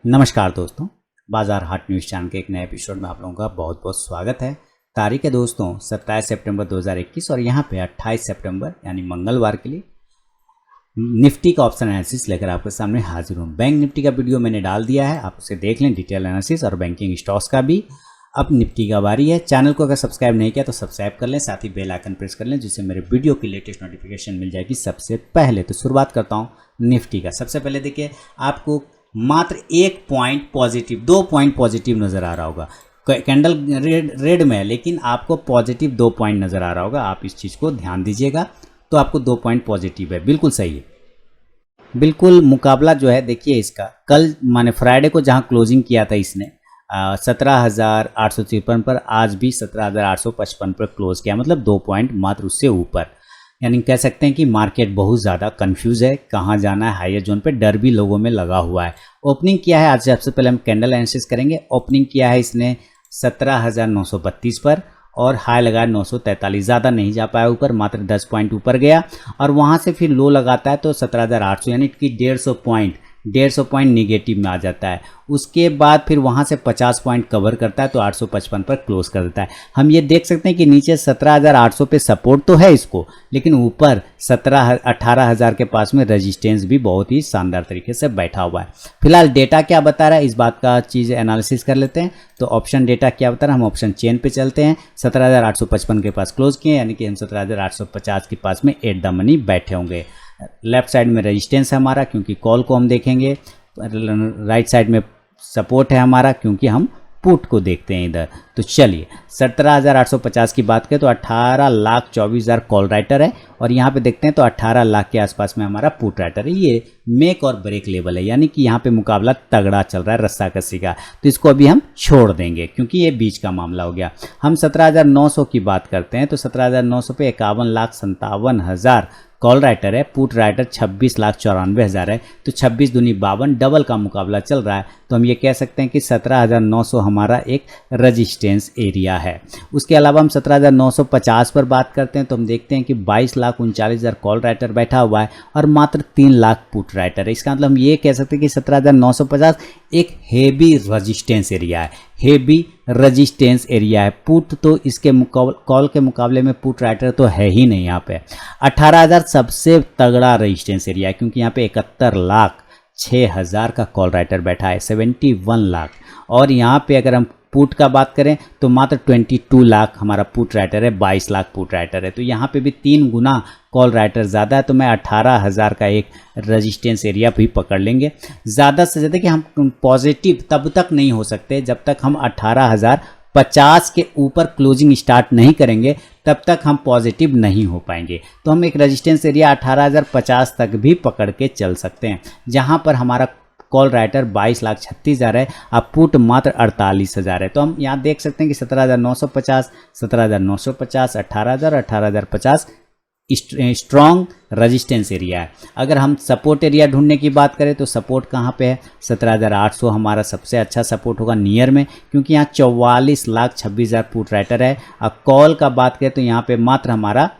नमस्कार दोस्तों, बाजार हाट न्यूज़ चैनल के एक नए एपिसोड में आप लोगों का बहुत बहुत स्वागत है। तारीख है दोस्तों 27 सितंबर 2021 और यहाँ पे 28 सितंबर यानी मंगलवार के लिए निफ्टी का ऑप्शन एनालिसिस लेकर आपके सामने हाजिर हूँ। बैंक निफ्टी का वीडियो मैंने डाल दिया है, आप उसे देख लें, डिटेल एनालिसिस और बैंकिंग स्टॉक्स का भी। अब निफ्टी का बारी है। चैनल को अगर सब्सक्राइब नहीं किया तो सब्सक्राइब कर लें, साथ ही बेल आइकन प्रेस कर लें जिससे मेरे वीडियो की लेटेस्ट नोटिफिकेशन मिल जाएगी सबसे पहले। तो शुरुआत करता हूँ निफ्टी का। सबसे पहले देखिए, आपको मात्र एक पॉइंट पॉजिटिव, 2 पॉइंट पॉजिटिव नज़र आ रहा होगा। कैंडल रेड में है लेकिन आपको पॉजिटिव 2 पॉइंट नज़र आ रहा होगा। आप इस चीज़ को ध्यान दीजिएगा। तो आपको 2 पॉइंट पॉजिटिव है, बिल्कुल सही है। बिल्कुल मुकाबला जो है देखिए इसका, कल माने फ्राइडे को जहां क्लोजिंग किया था इसने 17,853 पर, आज भी 17,855 पर क्लोज किया, मतलब 2 पॉइंट मात्र उससे ऊपर। यानी कह सकते हैं कि मार्केट बहुत ज़्यादा कंफ्यूज है, कहाँ जाना है। हायर जोन पे डर भी लोगों में लगा हुआ है। ओपनिंग किया है, आज सबसे पहले हम कैंडल एनालिसिस करेंगे। ओपनिंग किया है इसने 17,932 पर और हाई लगाया 943, ज़्यादा नहीं जा पाया ऊपर, मात्र 10 पॉइंट ऊपर गया और वहाँ से फिर लो लगाता है तो 17,800, यानी कि 150 पॉइंट निगेटिव में आ जाता है। उसके बाद फिर वहाँ से 50 पॉइंट कवर करता है तो 855 पर क्लोज कर देता है। हम ये देख सकते हैं कि नीचे 17,800 पे सपोर्ट तो है इसको, लेकिन ऊपर 18,000 के पास में रेजिस्टेंस भी बहुत ही शानदार तरीके से बैठा हुआ है। फिलहाल डेटा क्या बता रहा है इस बात का चीज़ एनालिसिस कर लेते हैं। तो ऑप्शन डेटा क्या बता रहा है, हम ऑप्शन चेन पे चलते हैं। 17,855 के पास क्लोज किए, यानी कि हम 17,850 के पास में एट द मनी बैठे होंगे। लेफ्ट साइड में रेजिस्टेंस है हमारा क्योंकि कॉल को हम देखेंगे, राइट साइड में सपोर्ट है हमारा क्योंकि हम पुट को देखते हैं इधर। तो चलिए 17,850 की बात करें तो 18,24,000 कॉल राइटर है और यहाँ पे देखते हैं तो 18 लाख के आसपास में हमारा पुट राइटर है। ये मेक और ब्रेक लेवल है, यानी कि यहाँ पे मुकाबला तगड़ा चल रहा है रस्साकसी का। तो इसको अभी हम छोड़ देंगे क्योंकि ये बीच का मामला हो गया। हम 17,900 की बात करते हैं तो 17,900 पे 51,57,000 कॉल राइटर है, पुट राइटर 26,94,000 है। तो 26 दूनी 52, डबल का मुकाबला चल रहा है। तो हम ये कह सकते हैं कि 17,900 हमारा एक रजिस्टेंस एरिया है। उसके अलावा हम 17,950 पर बात करते हैं तो हम देखते हैं कि 22,39,000 कॉल राइटर बैठा हुआ है और मात्र 3 लाख पुट राइटर है। इसका मतलब हम ये कह सकते हैं कि 17,950 एक हेवी रजिस्टेंस एरिया है, हेवी रजिस्टेंस एरिया है। पुट तो इसके कॉल के मुकाबले में पुट राइटर तो है ही नहीं। यहाँ पे 18,000 सबसे तगड़ा रजिस्टेंस एरिया है क्योंकि यहाँ पे 71,06,000 का कॉल राइटर बैठा है, 71 लाख। और यहाँ पे अगर हम पुट का बात करें तो मात्र 22 लाख हमारा पुट राइटर है, 22 लाख पुट राइटर है। तो यहाँ पे भी 3 गुना कॉल राइटर ज़्यादा है। तो मैं 18,000 का एक रजिस्टेंस एरिया भी पकड़ लेंगे। ज़्यादा से ज़्यादा कि हम पॉजिटिव तब तक नहीं हो सकते जब तक हम 18,050 के ऊपर क्लोजिंग स्टार्ट नहीं करेंगे, तब तक हम पॉजिटिव नहीं हो पाएंगे। तो हम एक रजिस्टेंस एरिया 18,050 तक भी पकड़ के चल सकते हैं, जहां पर हमारा कॉल राइटर 22,36,000 है और पुट मात्र 48,000 है। तो हम यहाँ देख सकते हैं कि 17,950, 17,950, 18,000, 18,050 स्ट्रॉन्ग रजिस्टेंस एरिया है। अगर हम सपोर्ट एरिया ढूंढने की बात करें तो सपोर्ट कहाँ पे है, 17,800 हमारा सबसे अच्छा सपोर्ट होगा नियर में, क्योंकि यहाँ 44,26,000 पुट राइटर है। और कॉल का बात करें तो यहाँ पे मात्र हमारा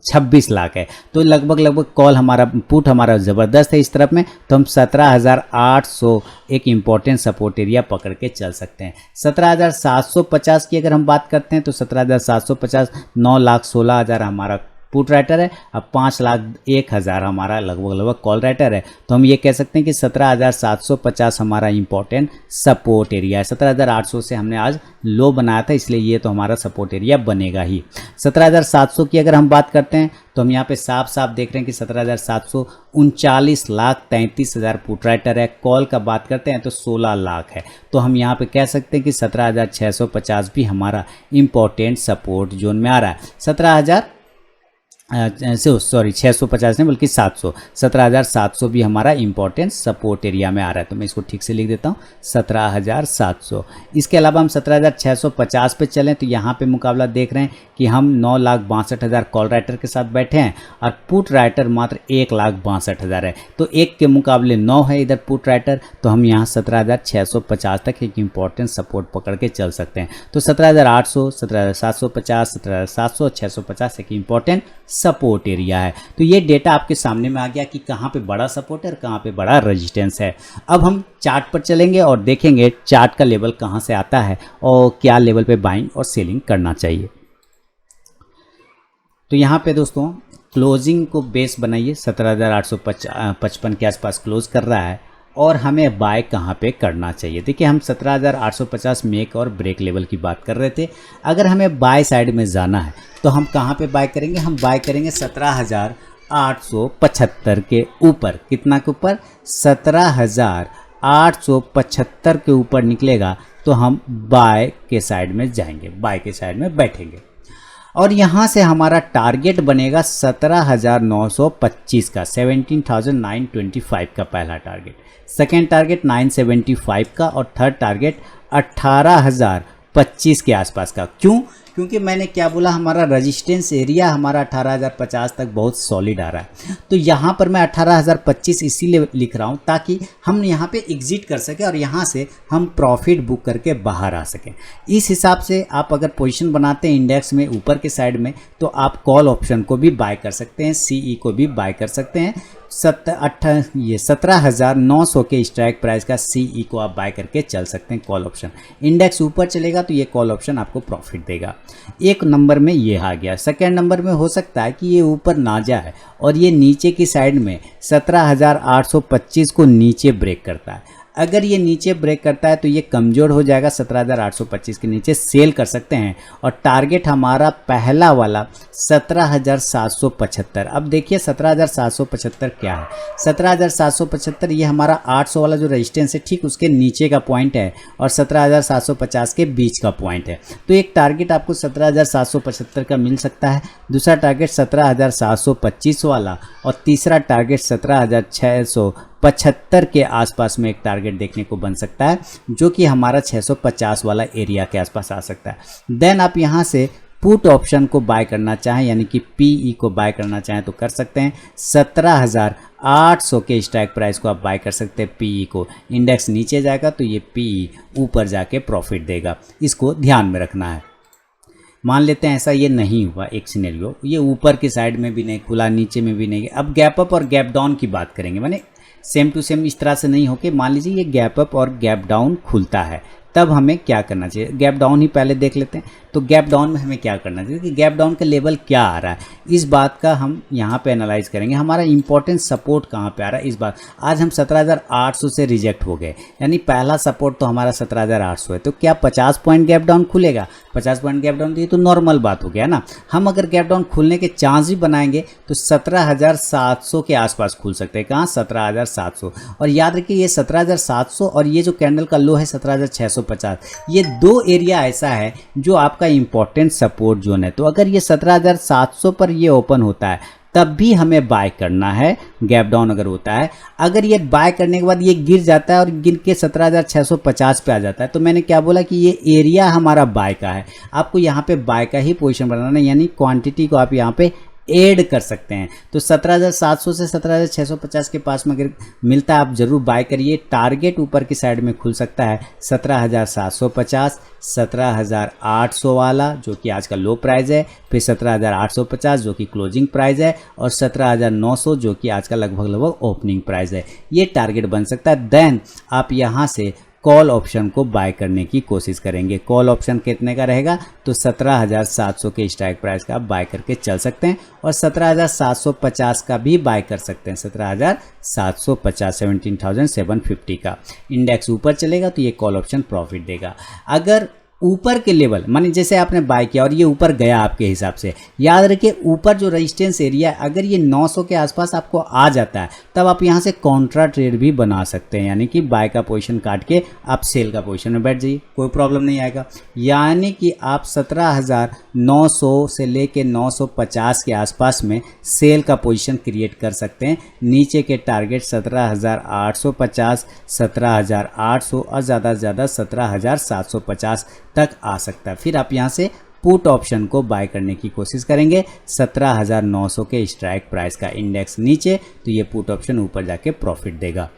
26 लाख है। तो लगभग कॉल हमारा, पुट हमारा ज़बरदस्त है इस तरफ में। तो हम 17,800 एक इम्पॉर्टेंट सपोर्ट एरिया पकड़ के चल सकते हैं। 17,750 की अगर हम बात करते हैं तो 17,750 9,16,000 हमारा पुट राइटर है और 5,01,000 हमारा लगभग कॉल राइटर है। तो हम ये कह सकते हैं कि 17,750 हमारा इंपॉर्टेंट सपोर्ट एरिया है। 17,800 से हमने आज लो बनाया था, इसलिए ये तो हमारा सपोर्ट एरिया बनेगा ही। 17,700 की अगर हम बात करते हैं तो हम यहाँ पे साफ साफ देख रहे हैं कि 17,700 39,33,000 पुट राइटर है। कॉल का बात करते हैं तो 16 लाख है। तो हम यहाँ पे कह सकते हैं कि 17,650 भी हमारा इंपॉर्टेंट सपोर्ट जोन में आ रहा है। 650 नहीं बल्कि 700, 17,700 भी हमारा इंपॉर्टेंट सपोर्ट एरिया में आ रहा है। तो मैं इसको ठीक से लिख देता हूँ, 17,700। इसके अलावा हम 17,650 पे चलें तो यहाँ पे मुकाबला देख रहे हैं कि हम 9,62,000 कॉल राइटर के साथ बैठे हैं और पुट राइटर मात्र 1,62,000 है। तो एक के मुकाबले 9 है इधर पुट राइटर। तो हम यहाँ 17,650 तक एक इंपॉर्टेंट सपोर्ट पकड़ के चल सकते हैं। तो 17,800, 17,750, 17,700, 650 एक इंपॉर्टेंट सपोर्ट एरिया है। तो ये डेटा आपके सामने में आ गया कि कहाँ पे बड़ा सपोर्ट है और कहाँ पे बड़ा रेजिस्टेंस है। अब हम चार्ट पर चलेंगे और देखेंगे चार्ट का लेवल कहाँ से आता है और क्या लेवल पे बाइंग और सेलिंग करना चाहिए। तो यहाँ पे दोस्तों क्लोजिंग को बेस बनाइए, 17,855 के आसपास क्लोज कर रहा है और हमें बाय कहाँ पे करना चाहिए। देखिए हम 17,850 मेक और ब्रेक लेवल की बात कर रहे थे। अगर हमें बाय साइड में जाना है तो हम कहाँ पे बाय करेंगे, हम बाय करेंगे 17,875 के ऊपर। कितना के ऊपर, 17,875 के ऊपर निकलेगा तो हम बाय के साइड में जाएंगे, बाय के साइड में बैठेंगे और यहाँ से हमारा टारगेट बनेगा 17,925 का, 17,925 का पहला टारगेट, सेकेंड टारगेट 975 का और थर्ड टारगेट 18,025 के आसपास का। क्यों? क्योंकि मैंने क्या बोला, हमारा रेजिस्टेंस एरिया हमारा 18,050 तक बहुत सॉलिड आ रहा है। तो यहाँ पर मैं 18,025 इसीलिए लिख रहा हूँ ताकि हम यहाँ पे एग्जिट कर सकें और यहाँ से हम प्रॉफिट बुक करके बाहर आ सकें। इस हिसाब से आप अगर पोजीशन बनाते हैं इंडेक्स में ऊपर के साइड में तो आप कॉल ऑप्शन को भी बाय कर सकते हैं, सीई को भी बाय कर सकते हैं। 17,900 के स्ट्राइक प्राइस का सीई को आप बाय करके चल सकते हैं कॉल ऑप्शन। इंडेक्स ऊपर चलेगा तो ये कॉल ऑप्शन आपको प्रॉफिट देगा। एक नंबर में ये आ गया। सेकेंड नंबर में हो सकता है कि ये ऊपर ना जाए और ये नीचे की साइड में 17,825 को नीचे ब्रेक करता है। अगर ये नीचे ब्रेक करता है तो ये कमज़ोर हो जाएगा, 17,825 के नीचे सेल कर सकते हैं और टारगेट हमारा पहला वाला 17,775। अब देखिए 17,775 क्या है, 17,775 ये हमारा 800 वाला जो रेजिस्टेंस है ठीक उसके नीचे का पॉइंट है और 17,750 के बीच का पॉइंट है। तो एक टारगेट आपको 17,775 का मिल सकता है, दूसरा टारगेट 17,725 वाला और तीसरा टारगेट 17,675 के आसपास में एक टारगेट देखने को बन सकता है जो कि हमारा 650 वाला एरिया के आसपास आ सकता है। देन आप यहाँ से पुट ऑप्शन को बाय करना चाहें यानी कि पीई को बाय करना चाहें तो कर सकते हैं। 17,800 के स्ट्राइक प्राइस को आप बाय कर सकते हैं पीई को। इंडेक्स नीचे जाएगा तो ये पीई ऊपर जाके प्रॉफिट देगा, इसको ध्यान में रखना है। मान लेते हैं ऐसा ये नहीं हुआ एक सिनेरियो, ये ऊपर की साइड में भी नहीं खुला, नीचे में भी नहीं। अब गैप अप और गैप डाउन की बात करेंगे, माने सेम टू सेम इस तरह से नहीं होके मान लीजिए ये गैप अप और गैप डाउन खुलता है, तब हमें क्या करना चाहिए। गैप डाउन ही पहले देख लेते हैं। तो गैप डाउन में हमें क्या करना चाहिए कि गैप डाउन का लेवल क्या आ रहा है, इस बात का हम यहाँ पे एनालाइज करेंगे। हमारा इंपॉर्टेंट सपोर्ट कहाँ पे आ रहा है इस बात। आज हम 17,800 से रिजेक्ट हो गए, यानी पहला सपोर्ट तो हमारा 17,800 है। तो क्या 50 पॉइंट गैप डाउन खुलेगा? 50 पॉइंट गैप डाउन ये तो नॉर्मल बात हो गया ना। हम अगर गैप डाउन खुलने के चांस भी बनाएंगे तो 17,700 के आसपास खुल सकते हैं। कहाँ? 17,700। और याद रखिए ये 17,700 और ये जो कैंडल का लो है 17,650, ये दो एरिया ऐसा है जो आपका इंपॉर्टेंट सपोर्ट जोन है। तो अगर ये 17,700 पर ये ओपन होता है तब भी हमें बाय करना है, गैप डाउन अगर होता है। अगर ये बाय करने के बाद ये गिर जाता है और गिर के 17,650 पे आ जाता है तो मैंने क्या बोला कि ये एरिया हमारा बाय का है। आपको यहाँ पे बाय का ही पोजीशन बनाना है, यानी क्वांटिटी को आप यहाँ पे ऐड कर सकते हैं। तो 17,700 से 17,650 के पास में अगर मिलता है आप जरूर बाय करिए। टारगेट ऊपर की साइड में खुल सकता है 17,750, 17,800 वाला जो कि आज का लो प्राइस है, फिर 17,850 जो कि क्लोजिंग प्राइस है और 17,900 जो कि आज का लगभग ओपनिंग प्राइस है। ये टारगेट बन सकता है। देन आप यहाँ से कॉल ऑप्शन को बाय करने की कोशिश करेंगे। कॉल ऑप्शन कितने का रहेगा? तो 17,700 के स्ट्राइक प्राइस का आप बाय करके चल सकते हैं और 17,750 का भी बाय कर सकते हैं। 17,750, 17,750 का इंडेक्स ऊपर चलेगा तो ये कॉल ऑप्शन प्रॉफिट देगा। अगर ऊपर के लेवल माने जैसे आपने बाय किया और ये ऊपर गया आपके हिसाब से, याद रखिए ऊपर जो रेजिस्टेंस एरिया है अगर ये 900 के आसपास आपको आ जाता है तब आप यहाँ से कॉन्ट्रा ट्रेड भी बना सकते हैं, यानी कि बाय का पोजीशन काट के आप सेल का पोजीशन में बैठ जाइए, कोई प्रॉब्लम नहीं आएगा। यानी कि आप 17,900 से लेके 950 के आसपास में सेल का पोजीशन क्रिएट कर सकते हैं। नीचे के टारगेट 17,850, 17,800 और ज़्यादा से ज़्यादा 17,750 तक आ सकता है। फिर आप यहाँ से पुट ऑप्शन को बाय करने की कोशिश करेंगे 17,900 के स्ट्राइक प्राइस का। इंडेक्स नीचे तो ये पुट ऑप्शन ऊपर जाके प्रॉफिट देगा।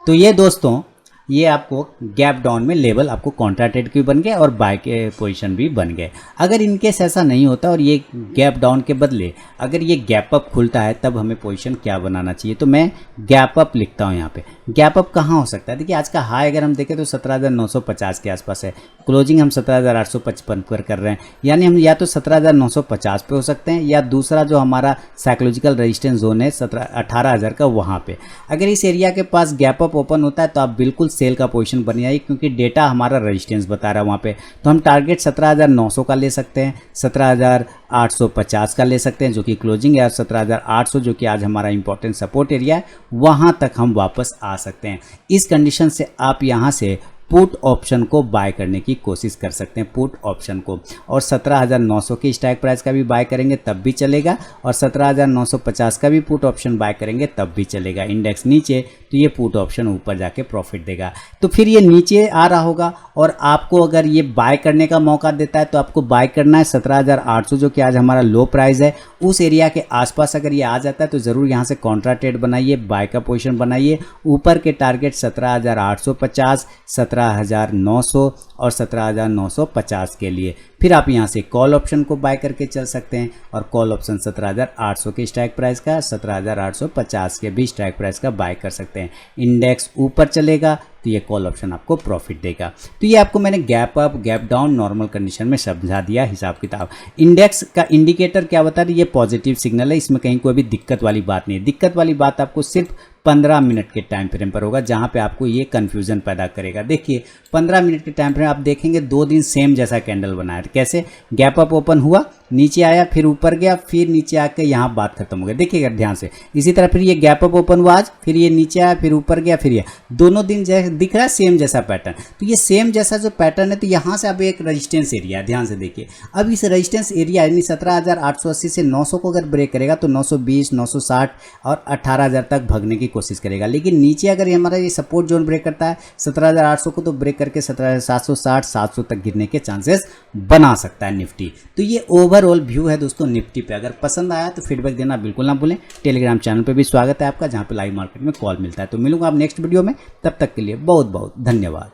तो ये दोस्तों ये आपको गैप डाउन में लेवल आपको कॉन्ट्रा ट्रेड के भी बन गए और बाय के पोजीशन भी बन गए। अगर इनकेस ऐसा नहीं होता और ये गैप डाउन के बदले अगर ये गैप अप खुलता है तब हमें पोजीशन क्या बनाना चाहिए, तो मैं गैप अप लिखता हूँ यहाँ पे। गैप अप कहाँ हो सकता है, देखिए आज का हाई अगर हम देखें तो 17,950 के आसपास है, क्लोजिंग हम 17,855 पर कर रहे हैं, यानी हम या तो 17,950 पे हो सकते हैं या दूसरा जो हमारा साइकोलॉजिकल रेजिस्टेंस जोन है 18,000 का, वहाँ पे अगर इस एरिया के पास गैप अप ओपन होता है तो आप बिल्कुल सेल का पोजीशन बनाइए, क्योंकि डेटा हमारा रेजिस्टेंस बता रहा है वहाँ पे। तो हम टारगेट 17,900 का ले सकते हैं, 17,850 का ले सकते हैं जो कि क्लोजिंग है, 17,800 जो कि आज हमारा इंपॉर्टेंट सपोर्ट एरिया है, वहाँ तक हम वापस आ सकते हैं। इस कंडीशन से आप यहाँ से पुट ऑप्शन को बाय करने की कोशिश कर सकते हैं, पुट ऑप्शन को, और 17,900 के स्ट्राइक प्राइस का भी बाय करेंगे तब भी चलेगा, और 17,950 का भी पुट ऑप्शन बाय करेंगे तब भी चलेगा। इंडेक्स नीचे तो ये पुट ऑप्शन ऊपर जाके प्रॉफिट देगा। तो फिर ये नीचे आ रहा होगा और आपको अगर ये बाय करने का मौका देता है तो आपको बाय करना है 17,800 जो कि आज हमारा लो प्राइस है, उस एरिया के आसपास अगर ये आ जाता है तो ज़रूर यहाँ से कॉन्ट्रा ट्रेड बनाइए, बाय का पोजीशन बनाइए। ऊपर के टारगेट 17,850, 17,900 और 17,950 के लिए। फिर आप यहाँ से कॉल ऑप्शन को बाय करके चल सकते हैं, और कॉल ऑप्शन 17,800 के स्ट्राइक प्राइस का, 17,850 के भी स्ट्राइक प्राइस का बाय कर सकते हैं। इंडेक्स ऊपर चलेगा तो ये कॉल ऑप्शन आपको प्रॉफिट देगा। तो ये आपको मैंने gap up gap down normal condition में समझा दिया हिसाब किताब। इंडेक्स का इंडिकेटर क्या बता रही है, ये पॉजिटिव सिग्नल है, इसमें कहीं कोई भी दिक्कत वाली बात नहीं है। दिक्कत वाली बात आपको सिर्फ 15 मिनट के टाइम फ्रेम पर होगा, जहां पे आपको ये कंफ्यूजन पैदा करेगा। देखिए 15 मिनट के टाइम फ्रेम आप देखेंगे 2 दिन सेम जैसा कैंडल बनाया, कैसे गैप अप ओपन हुआ, नीचे आया, फिर ऊपर गया, फिर नीचे आके यहाँ बात खत्म हो गई। देखिएगा ध्यान से। इसी तरह फिर ये गैप अप ओपन हुआ आज, फिर ये नीचे आया, फिर ऊपर गया, फिर ये दोनों दिन जैसे दिख रहा है सेम जैसा पैटर्न। तो ये सेम जैसा जो पैटर्न है, तो यहाँ से अब एक रेजिस्टेंस एरिया है, ध्यान से देखिए। अब इस रेजिस्टेंस एरिया यानी 17,880 से 900 को अगर ब्रेक करेगा तो 920, 960 और 18,000 तक भागने की कोशिश करेगा। लेकिन नीचे अगर ये हमारा ये सपोर्ट जोन ब्रेक करता है 17,800 को, तो ब्रेक करके 17,760, 700 तक गिरने के चांसेस बना सकता है निफ्टी। तो ये ओवरऑल व्यू है दोस्तों निफ्टी पे। अगर पसंद आया तो फीडबैक देना बिल्कुल ना भूलें। टेलीग्राम चैनल पे भी स्वागत है आपका, जहां पे लाइव मार्केट में कॉल मिलता है। तो मिलूंगा आप नेक्स्ट वीडियो में, तब तक के लिए बहुत बहुत धन्यवाद।